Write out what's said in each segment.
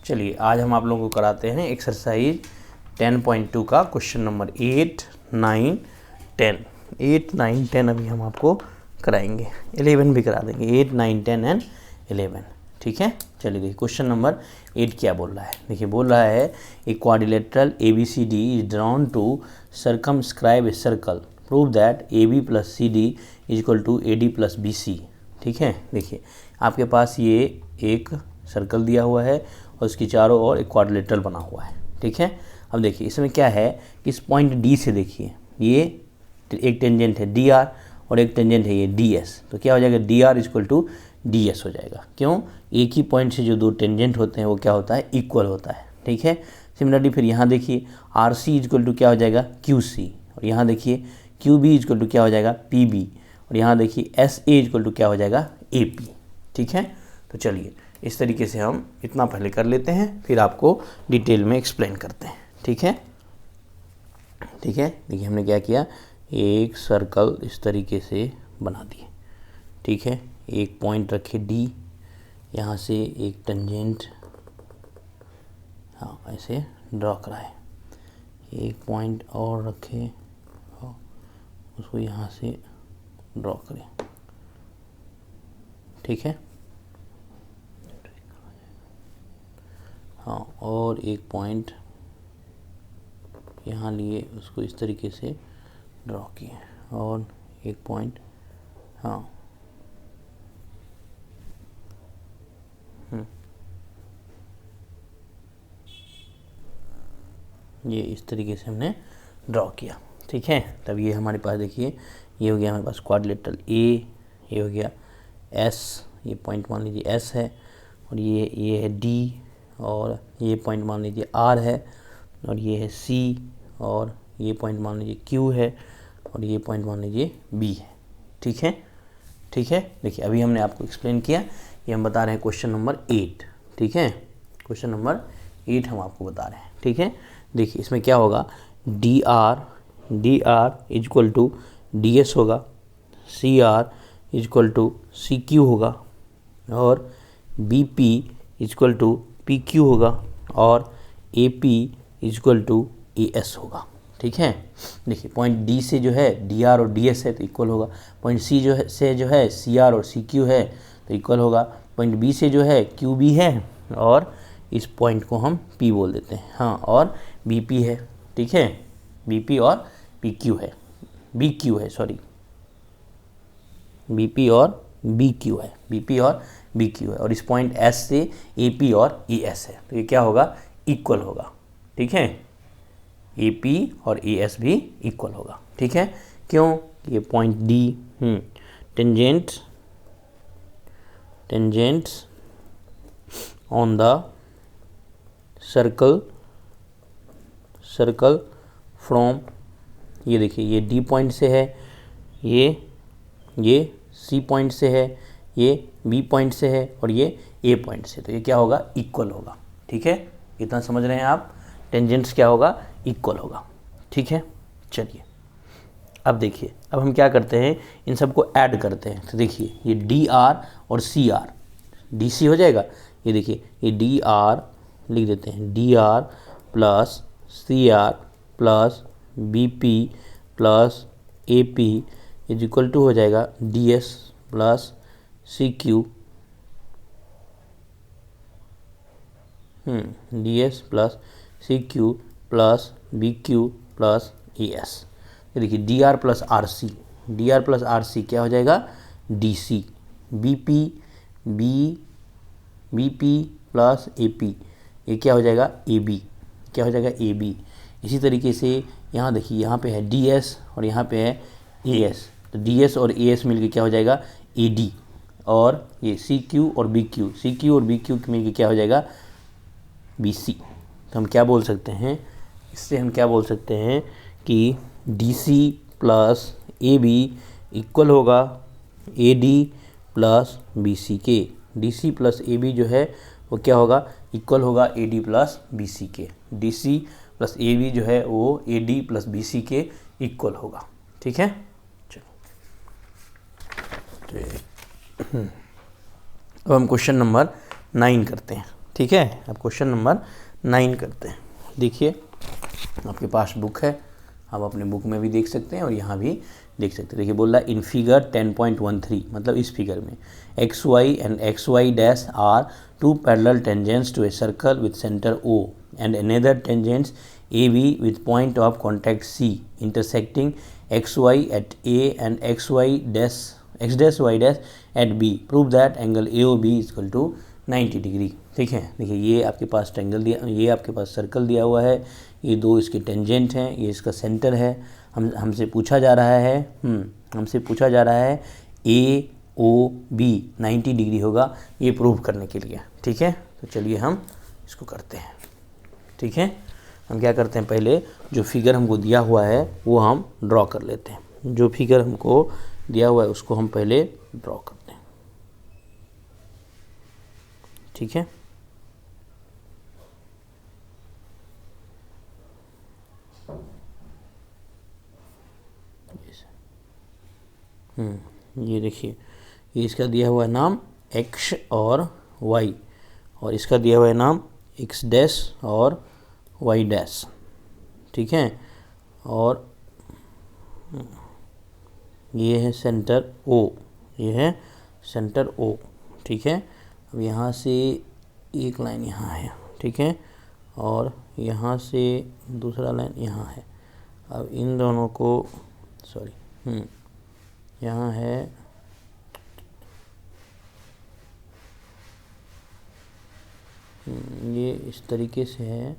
चलिए आज हम आप लोगों को कराते हैं एक्सरसाइज 10.2 का क्वेश्चन नंबर 8, 9, 10। 8, 9, 10 अभी हम आपको कराएंगे, 11 भी करा देंगे। 8, 9, 10 एंड 11, ठीक है। चलिए देखिए क्वेश्चन नंबर 8 क्या बोल रहा है। देखिए बोल रहा है a quadrilateral ABCD is drawn to circumscribe a circle, prove that AB plus CD is equal to AD plus BC। ठीक है, देखिए आपके पास ये एक सर्कल दिया हुआ है और उसकी चारों ओर एक क्वाड्रिलेटरल बना हुआ है। ठीक है, अब देखिए इसमें क्या है कि इस पॉइंट D से देखिए ये एक टेंजेंट है DR और एक टेंजेंट है ये DS, तो क्या हो जाएगा DR इक्वल टू DS हो जाएगा। क्यों? एक ही पॉइंट से जो दो टेंजेंट होते हैं वो क्या होता है, इक्वल होता है। ठीक है, सिमिलरली फिर यहाँ देखिए RC इक्वल टू क्या हो जाएगा, QC, और यहाँ देखिए QB इक्वल टू क्या हो जाएगा, PB, और यहाँ देखिए SA इक्वल टू क्या हो जाएगा, AP। ठीक है, तो चलिए इस तरीके से हम इतना पहले कर लेते हैं, फिर आपको डिटेल में एक्सप्लेन करते हैं। ठीक है, ठीक है, देखिए हमने क्या किया, एक सर्कल इस तरीके से बना दिए। ठीक है, एक पॉइंट रखे D, यहाँ से एक टेंजेंट हाँ ऐसे ड्रॉ कराए, एक पॉइंट और रखे और उसको यहाँ से ड्रॉ करें। ठीक है, हाँ, और एक पॉइंट यहाँ लिए उसको इस तरीके से ड्रॉ किए, और एक पॉइंट हाँ ये इस तरीके से हमने ड्रॉ किया। ठीक है, तब ये हमारे पास देखिए ये हो गया हमारे पास क्वाड्रिलेटरल A, ये हो गया S, ये पॉइंट मान लीजिए S है, और ये है D, और ये पॉइंट मान लीजिए R है, और ये है C, और ये पॉइंट मान लीजिए Q है, और ये पॉइंट मान लीजिए B है। ठीक है, ठीक है, देखिए अभी हमने आपको एक्सप्लेन किया, ये हम बता रहे हैं क्वेश्चन नंबर 8। ठीक है, क्वेश्चन नंबर 8 हम आपको बता रहे हैं। ठीक है, देखिए इसमें क्या होगा, DR इक्वल टू DS होगा, CR इक्वल टू CQ होगा, और BP इक्वल टू PQ होगा, और AP इक्वल टू AS होगा। ठीक है, देखिए पॉइंट D से जो है DR और DS है तो इक्वल होगा, पॉइंट C जो है से जो है CR और CQ है तो इक्वल होगा, पॉइंट B से जो है QB है, और इस पॉइंट को हम P बोल देते हैं, हाँ, और BP है। ठीक है, BP और PQ है, BQ है, सॉरी, BP और BQ है, BP और BQ है, और इस पॉइंट S से AP और AS है, तो ये क्या होगा, इक्वल होगा। ठीक है, AP और AS भी इक्वल होगा। ठीक है, क्यों, ये point D tangents on the circle from, ये देखिए ये D पॉइंट से है, ये C पॉइंट से है, ये B पॉइंट से है, और ये A पॉइंट से, तो ये क्या होगा, इक्वल होगा। ठीक है, इतना समझ रहे हैं आप, टेंजेंट्स क्या होगा, इक्वल होगा। ठीक है, चलिए अब देखिए, अब हम क्या करते हैं, इन सबको ऐड करते हैं। तो देखिए ये DR और CR DC हो जाएगा, ये देखिए ये DR लिख देते हैं, DR plus CR plus BP plus AP is equal to हो जाएगा DS plus CQ, DS plus CQ plus BQ plus AS। ये देखिए DR प्लस RC क्या हो जाएगा, DC, BP प्लस AP, ये क्या हो जाएगा, AB, क्या हो जाएगा, AB। इसी तरीके से यहाँ देखिए, यहाँ पे है DS और यहाँ पे है AS, तो DS और AS मिलके क्या हो जाएगा, AD, और ये CQ और BQ मिलके क्या हो जाएगा, BC। तो हम क्या बोल सकते हैं, इससे हम क्या बोल सकते हैं कि DC प्लस AB इक्वल होगा AD प्लस BC के। DC प्लस AB जो है वो क्या होगा, इक्वल होगा AD प्लस BC के। DC प्लस AB जो है वो AD प्लस BC के इक्वल होगा। ठीक है, चलो अब हम क्वेश्चन नंबर 9 करते हैं। ठीक है, अब क्वेश्चन नंबर 9 करते हैं। देखिए आपके पास बुक है, आप अपने बुक में भी देख सकते हैं और यहाँ भी देख सकते हैं। देखिए बोल रहा है इन फिगर 10.13, मतलब इस फिगर में X Y and X Y dash are two parallel tangents to a circle with centre O and another tangents A B with point of contact C intersecting X Y at A and X dash Y dash at B, prove that angle A O B equal to 90 degree. ठीक है, देखिए ये आपके पास triangle दिया, ये आपके पास circle दिया हुआ है, ये दो इसके टेंजेंट हैं, ये इसका सेंटर है। हमसे पूछा जा रहा है ए ओ बी 90 डिग्री होगा, ये प्रूव करने के लिए। ठीक है, तो चलिए हम इसको करते हैं। ठीक है, हम क्या करते हैं, पहले जो फिगर हमको दिया हुआ है वो हम ड्रॉ कर लेते हैं। जो फिगर हमको दिया हुआ है उसको हम पहले ड्रॉ करते हैं। ठीक है, ये देखिए, ये इसका दिया हुआ है नाम x और y, और इसका दिया हुआ है नाम x डैश और y डैश। ठीक है, और ये है सेंटर O, ये है सेंटर O। ठीक है, अब यहाँ से एक लाइन यहाँ है। ठीक है, और यहाँ से दूसरा लाइन यहाँ है। अब इन दोनों को यहाँ है, ये इस तरीके से है।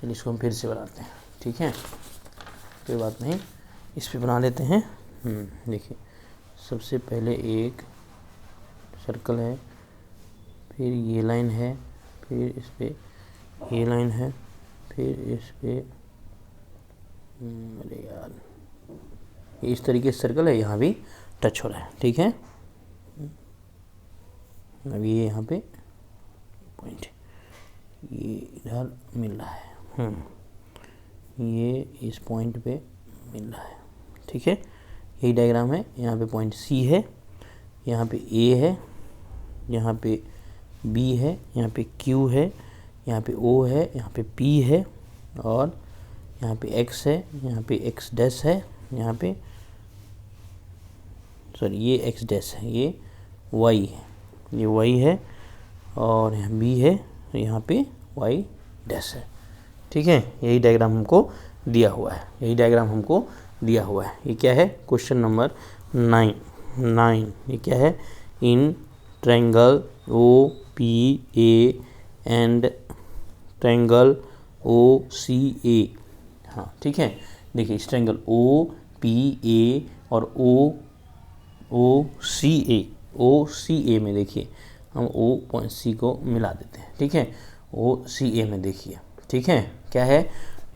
चलिए इसको हम फिर से बनाते हैं। ठीक है, कोई बात नहीं, इस पे बना लेते हैं। देखिए सबसे पहले एक सर्कल है, फिर ये लाइन है, फिर इस पे ये लाइन है, फिर इस पे अरे यार, इस तरीके से सर्कल है, यहाँ भी टच हो रहा है। ठीक है, अब ये यहाँ पे पॉइंट, ये इधर मिल रहा है, ये इस पॉइंट पे मिल रहा है। ठीक है, यही डायग्राम है। यहाँ पे पॉइंट सी है, यहाँ पे ए है, यहाँ पे बी है, यहाँ पे क्यू है, यहाँ पे ओ है, यहाँ पे पी है, और यहाँ पे एक्स है, यहाँ पे एक्स डैश है, यहाँ पे ये एक्स डैश है, ये वाई है, ये वाई है, और यहाँ बी है, यहाँ पे वाई डैश है। ठीक है, यही डायग्राम हमको दिया हुआ है, ये क्या है, क्वेश्चन नंबर 9। ये क्या है, in triangle O P A and triangle O C A. हाँ ठीक है, देखिए इस ट्रायंगल ओ पी ए और ओ सी ए में देखिए हम ओ पॉइंट सी को मिला देते हैं। ठीक है, ओ सी ए में देखिए, ठीक है क्या है,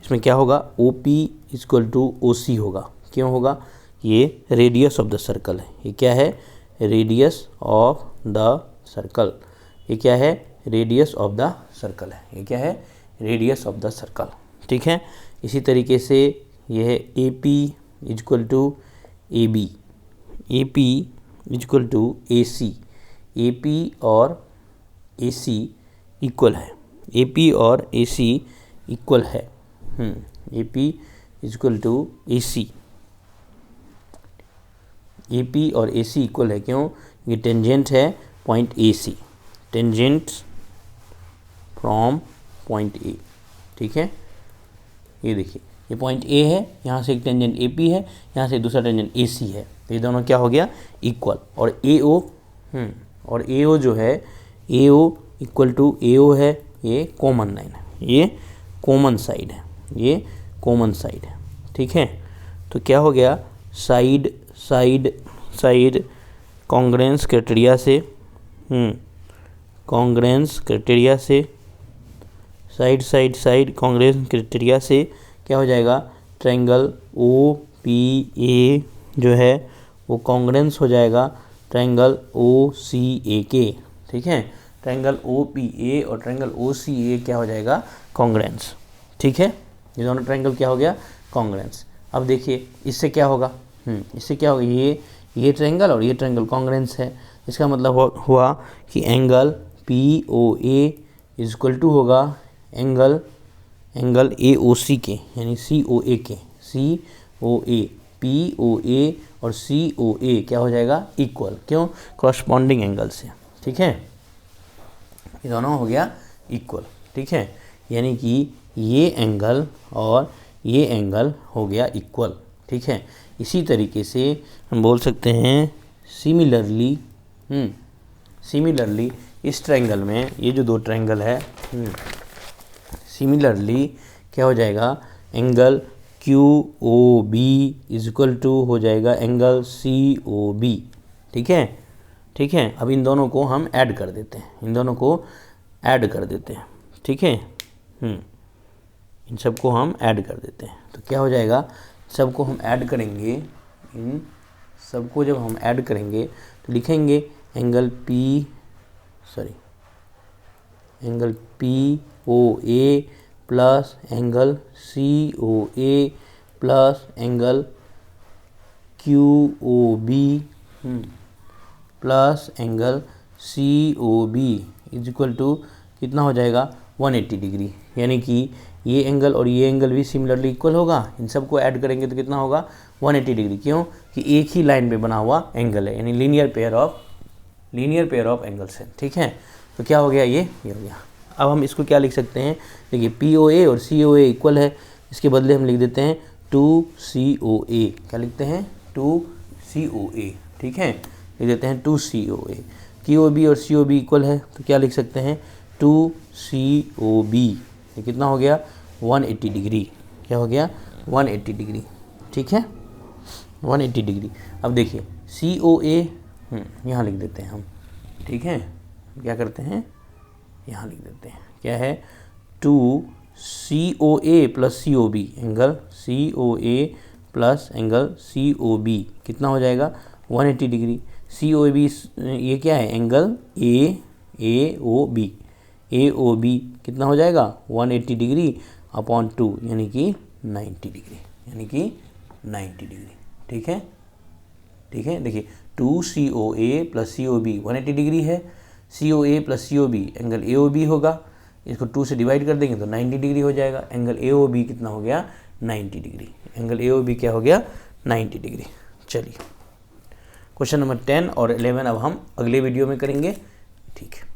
इसमें क्या होगा, O P equal to O C होगा। क्यों होगा, ये रेडियस ऑफ द सर्कल है। ये क्या है, रेडियस ऑफ द सर्कल। ये क्या है, रेडियस ऑफ द सर्कल है। ये क्या है, रेडियस ऑफ द सर्कल। ठीक है, इसी तरीके से यह है A P equal to A B, A P equal to A C. A P और ए सी इक्वल है, ए पी और ए सी इक्वल है। A P equal to A C, A P और ए सी इक्वल है। क्यों, ये tangent है point A C, tangent from point A. ठीक है, ये देखिए ये पॉइंट ए है, यहाँ से एक टेंजेंट ए पी है, यहाँ से दूसरा टेंजेंट ए सी है, तो ये दोनों क्या हो गया, इक्वल। और ए ओ जो है, ए ओ इक्वल टू ए ओ है, ये कॉमन लाइन है, ये कॉमन साइड है, ये कॉमन साइड है। ठीक है, तो क्या हो गया, साइड कॉन्ग्रेंस क्राइटेरिया से, कॉन्ग्रेंस क्राइटेरिया से, साइड कॉन्ग्रेंस क्राइटेरिया से क्या हो जाएगा, ट्रायंगल ओ पी ए जो है वो कॉन्ग्रेंस हो जाएगा ट्रायंगल ओ सी ए के। ठीक है, ट्रायंगल ओ पी ए और ट्रायंगल ओ सी ए क्या हो जाएगा, कॉन्ग्रेंस। ठीक है, ये दोनों ट्रायंगल क्या हो गया, कॉन्ग्रेंस। अब देखिए इससे क्या होगा, इससे क्या होगा, ये ट्रायंगल और ये ट्रायंगल कॉन्ग्रेंस है। इसका मतलब हुआ कि angle POA is equal to होगा एंगल AOC के, यानी COA के, COA POA और COA क्या हो जाएगा इक्वल, क्यों, कॉरस्पॉन्डिंग एंगल से, ठीक है, ये दोनों हो गया इक्वल, ठीक है, यानी कि ये एंगल और ये एंगल हो गया इक्वल, ठीक है। इसी तरीके से हम बोल सकते हैं सिमिलरली इस ट्रायंगल में, ये जो दो ट्रायंगल है, सिमिलरली क्या हो जाएगा, angle QOB is equal to हो जाएगा एंगल COB, ठीक है, ठीक है। अब इन दोनों को हम ऐड कर देते हैं, इन दोनों को ऐड कर देते हैं, ठीक है, इन सबको हम ऐड कर देते हैं, तो क्या हो जाएगा, सबको हम ऐड करेंगे, इन सबको जब हम ऐड करेंगे तो लिखेंगे angle POA plus angle COA plus angle QOB plus angle COB is equal to कितना हो जाएगा 180 डिग्री, यानी कि ये एंगल और ये एंगल भी सिमिलरली इक्वल होगा, इन सबको ऐड करेंगे तो कितना होगा 180 डिग्री, क्यों कि एक ही लाइन पे बना हुआ एंगल है, यानी लीनियर पेयर ऑफ एंगल्स है, ठीक है। तो क्या हो गया, ये हो गया। अब हम इसको क्या लिख सकते हैं, देखिए POA और COA इक्वल है, इसके बदले हम लिख देते हैं 2COA, क्या लिखते हैं 2COA, ठीक है, लिख देते हैं 2COA। QOB और COB इक्वल है तो क्या लिख सकते हैं 2COB, ये कितना हो गया 180 डिग्री, क्या हो गया 180 डिग्री, ठीक है 180 डिग्री। अब देखिए COA यहाँ लिख देते हैं हम, ठीक है, क्या करते हैं यहाँ लिख देते हैं, क्या है 2COA plus COB, angle COA plus angle COB कितना हो जाएगा 180 डिग्री। COB ये क्या है एंगल AOB कितना हो जाएगा 180 डिग्री अपॉन 2, यानी कि 90 डिग्री, यानी कि 90 डिग्री, ठीक है, ठीक है। देखिए 2COA प्लस COB 180 डिग्री है, COA plus COB angle AOB होगा, इसको 2 से डिवाइड कर देंगे तो 90 डिग्री हो जाएगा, एंगल AOB कितना हो गया 90 डिग्री, एंगल AOB क्या हो गया 90 डिग्री। चलिए क्वेश्चन नंबर 10 और 11 अब हम अगले वीडियो में करेंगे, ठीक है।